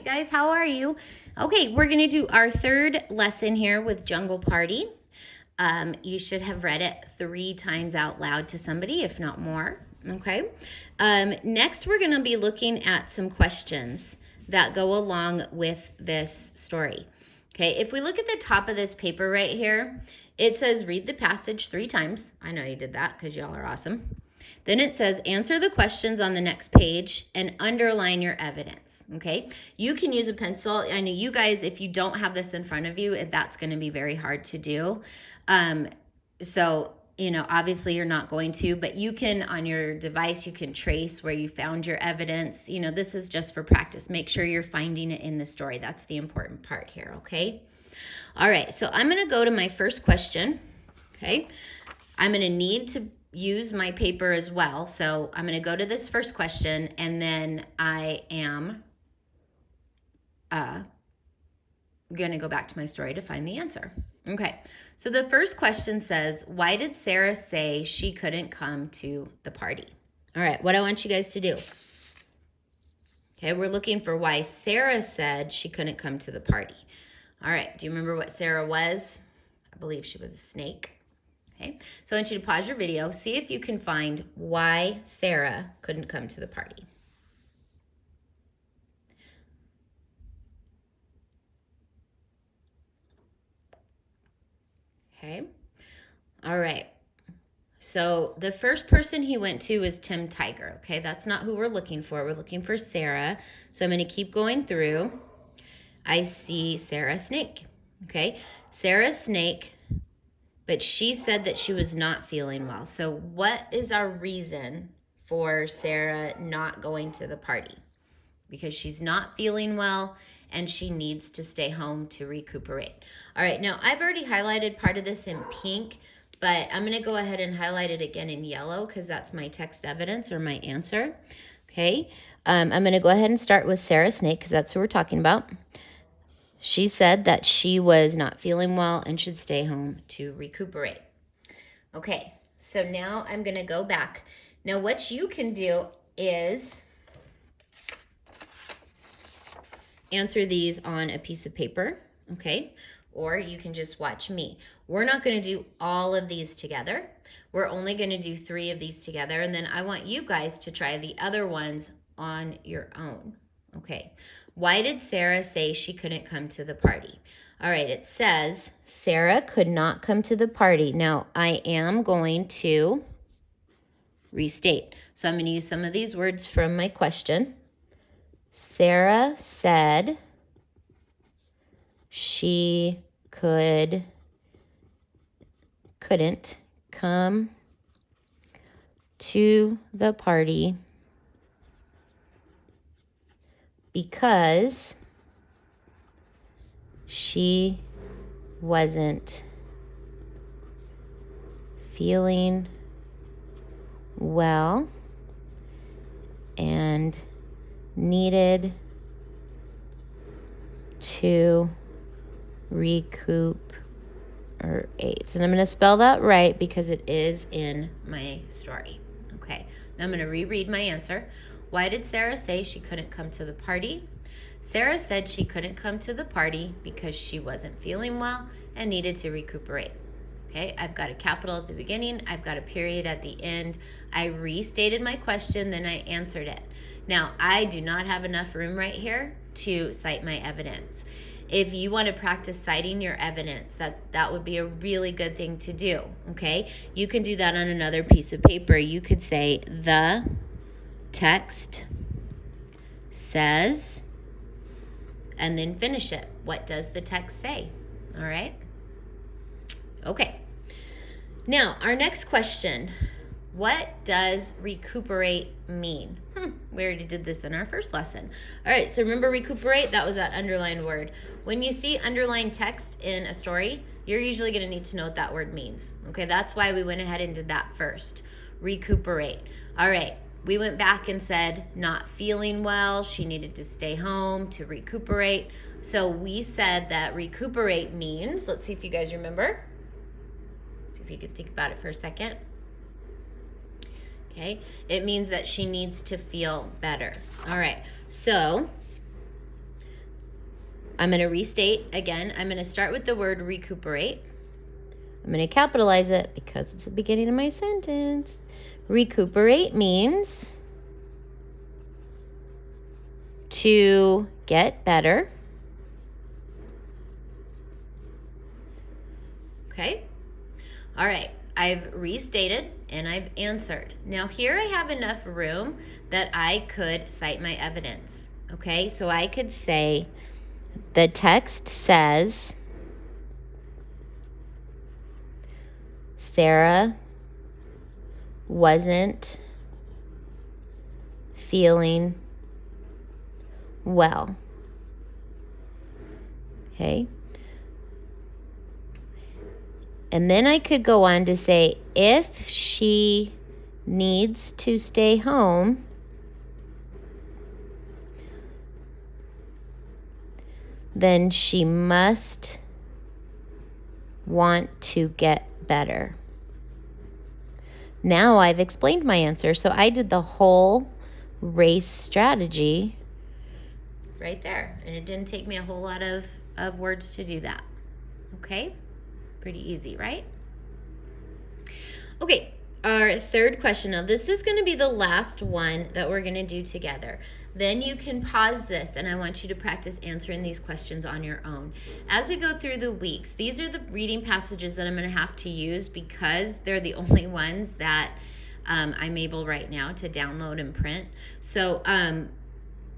guys, how are you? Okay, we're gonna do our third lesson here with Jungle Party. You should have read it 3 times out loud to somebody, if not more. Okay. Next, we're gonna be looking at some questions that go along with this story. Okay, if we look at the top of this paper right here, it says read the passage 3 times. I know you did that because y'all are awesome. Then it says answer the questions on the next page and underline your evidence. Okay, you can use a pencil. I know you guys, if you don't have this in front of you, that's going to be very hard to do. So, you know, obviously you're not going to, but you can, on your device, you can trace where you found your evidence. You know, this is just for practice. Make sure you're finding it in the story. That's the important part here, okay? All right, so I'm going to go to my first question, okay? I'm going to need to use my paper as well. So I'm going to go to this first question, and then I am going to go back to my story to find the answer. Okay, so the first question says, why did Sarah say she couldn't come to the party? All right, what I want you guys to do. Okay, we're looking for why Sarah said she couldn't come to the party. All right, do you remember what Sarah was? I believe she was a snake. Okay, so I want you to pause your video, see if you can find why Sarah couldn't come to the party. Okay, all right. So the first person he went to is Tim Tiger. Okay, that's not who we're looking for. We're looking for Sarah. So I'm going to keep going through. I see Sarah Snake. Okay, Sarah Snake, but she said that she was not feeling well. So what is our reason for Sarah not going to the party? Because she's not feeling well and she needs to stay home to recuperate. All right, now I've already highlighted part of this in pink, but I'm going to go ahead and highlight it again in yellow because that's my text evidence or my answer. Okay, I'm going to go ahead and start with Sarah Snake because that's who we're talking about. She said that she was not feeling well and should stay home to recuperate. Okay, so now I'm going to go back. Now what you can do is answer these on a piece of paper, okay? Or you can just watch me. We're not going to do all of these together. We're only going to do 3 of these together, and then I want you guys to try the other ones on your own, okay? Why did Sarah say she couldn't come to the party? All right, it says Sarah could not come to the party. Now, I am going to restate. So I'm going to use some of these words from my question. Sarah said she couldn't come to the party because she wasn't feeling well and needed to recuperate. And I'm going to spell that right because it is in my story. Okay, now I'm going to reread my answer. Why did Sarah say she couldn't come to the party? Sarah said she couldn't come to the party because she wasn't feeling well and needed to recuperate. Okay, I've got a capital at the beginning. I've got a period at the end. I restated my question, then I answered it. Now, I do not have enough room right here to cite my evidence. If you want to practice citing your evidence, that would be a really good thing to do, okay? You can do that on another piece of paper. You could say, the text says, and then finish it. What does the text say? All right? Okay. Now, our next question, what does recuperate mean? We already did this in our first lesson. All right, so remember recuperate? That was that underlined word. When you see underlined text in a story, you're usually going to need to know what that word means. Okay, that's why we went ahead and did that first. Recuperate. All right, we went back and said not feeling well. She needed to stay home to recuperate. So we said that recuperate means, let's see if you guys remember. If you could think about it for a second. Okay, it means that she needs to feel better. All right, so I'm going to restate again. I'm going to start with the word recuperate. I'm going to capitalize it because it's the beginning of my sentence. Recuperate means to get better. Okay? All right. I've restated and I've answered. Now here I have enough room that I could cite my evidence. Okay? So I could say, the text says Sarah wasn't feeling well. Okay? And then I could go on to say, if she needs to stay home, then she must want to get better. Now I've explained my answer. So I did the whole race strategy right there. And it didn't take me a whole lot of words to do that. Okay? Pretty easy, right? Okay, our third question. Now this is going to be the last one that we're going to do together. Then you can pause this and I want you to practice answering these questions on your own. As we go through the weeks, these are the reading passages that I'm going to have to use because they're the only ones that I'm able right now to download and print. So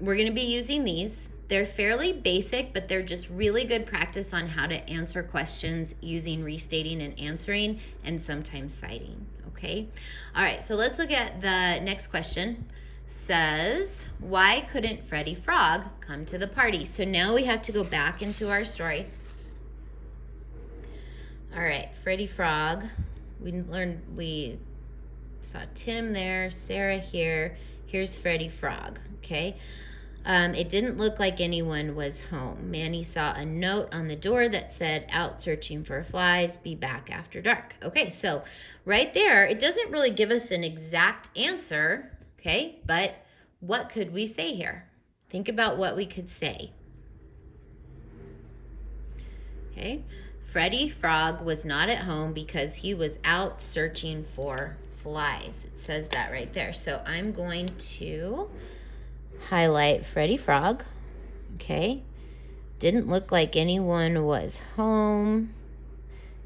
we're going to be using these. They're fairly basic, but they're just really good practice on how to answer questions using restating and answering and sometimes citing. Okay? All right, so let's look at the next question. Says, why couldn't Freddy Frog come to the party? So now we have to go back into our story. All right, Freddy Frog. We saw Tim there, Sarah here. Here's Freddy Frog, okay? It didn't look like anyone was home. Manny saw a note on the door that said, out searching for flies, be back after dark. Okay, so right there, it doesn't really give us an exact answer, okay? But what could we say here? Think about what we could say. Okay, Freddy Frog was not at home because he was out searching for flies. It says that right there. So I'm going to highlight Freddy Frog. Okay, didn't look like anyone was home.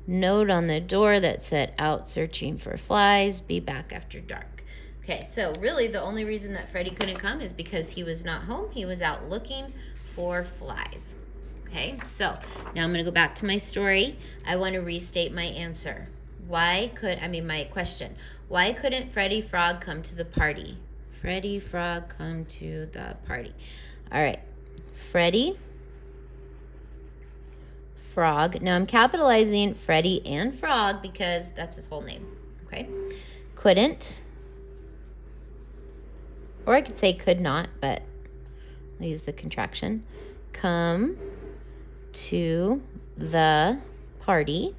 Note on the door that said out searching for flies, be back after dark. Okay, so really the only reason that Freddy couldn't come is because he was not home. He was out looking for flies. Okay, so now I'm going to go back to my story. I want to restate my answer. My question. Why couldn't Freddy Frog come to the party? Freddy Frog come to the party. All right, Freddy Frog. Now I'm capitalizing Freddy and Frog because that's his whole name. Okay, couldn't. Or I could say could not, but I'll use the contraction. Come to the party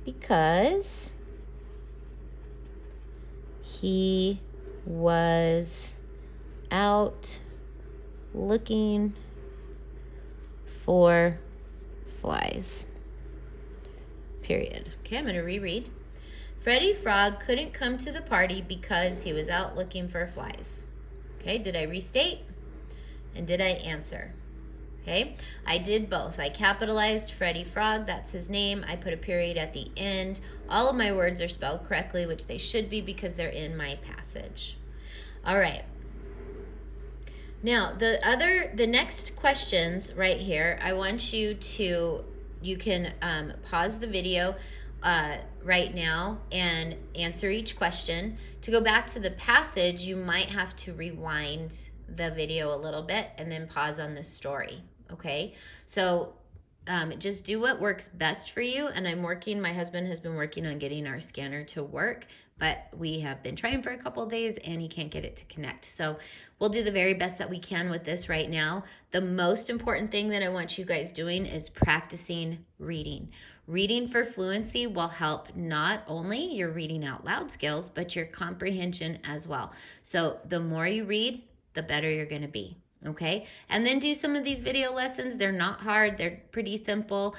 because he was out looking for flies. Period. Okay, I'm going to reread. Freddy Frog couldn't come to the party because he was out looking for flies. Okay, did I restate? And did I answer? Okay, I did both. I capitalized Freddy Frog, that's his name. I put a period at the end. All of my words are spelled correctly, which they should be because they're in my passage. All right. Now, the next questions right here, I want you can pause the video right now and answer each question. To go back to the passage, you might have to rewind the video a little bit and then pause on the story. Okay, so just do what works best for you. And my husband has been working on getting our scanner to work, but we have been trying for a couple of days and he can't get it to connect. So we'll do the very best that we can with this right now. The most important thing that I want you guys doing is practicing reading. Reading for fluency will help not only your reading out loud skills, but your comprehension as well. So the more you read, the better you're going to be. Okay, and then do some of these video lessons. They're not hard, they're pretty simple.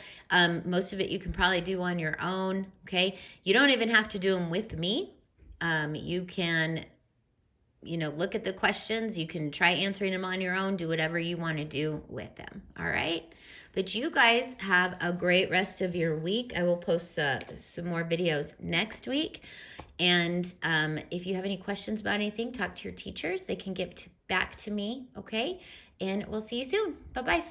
Most of it you can probably do on your own. Okay, you don't even have to do them with me. You can, look at the questions. You can try answering them on your own, do whatever you want to do with them. All right, but you guys have a great rest of your week. I will post some more videos next week. And if you have any questions about anything, talk to your teachers. They can get back to me, okay? And we'll see you soon. Bye-bye.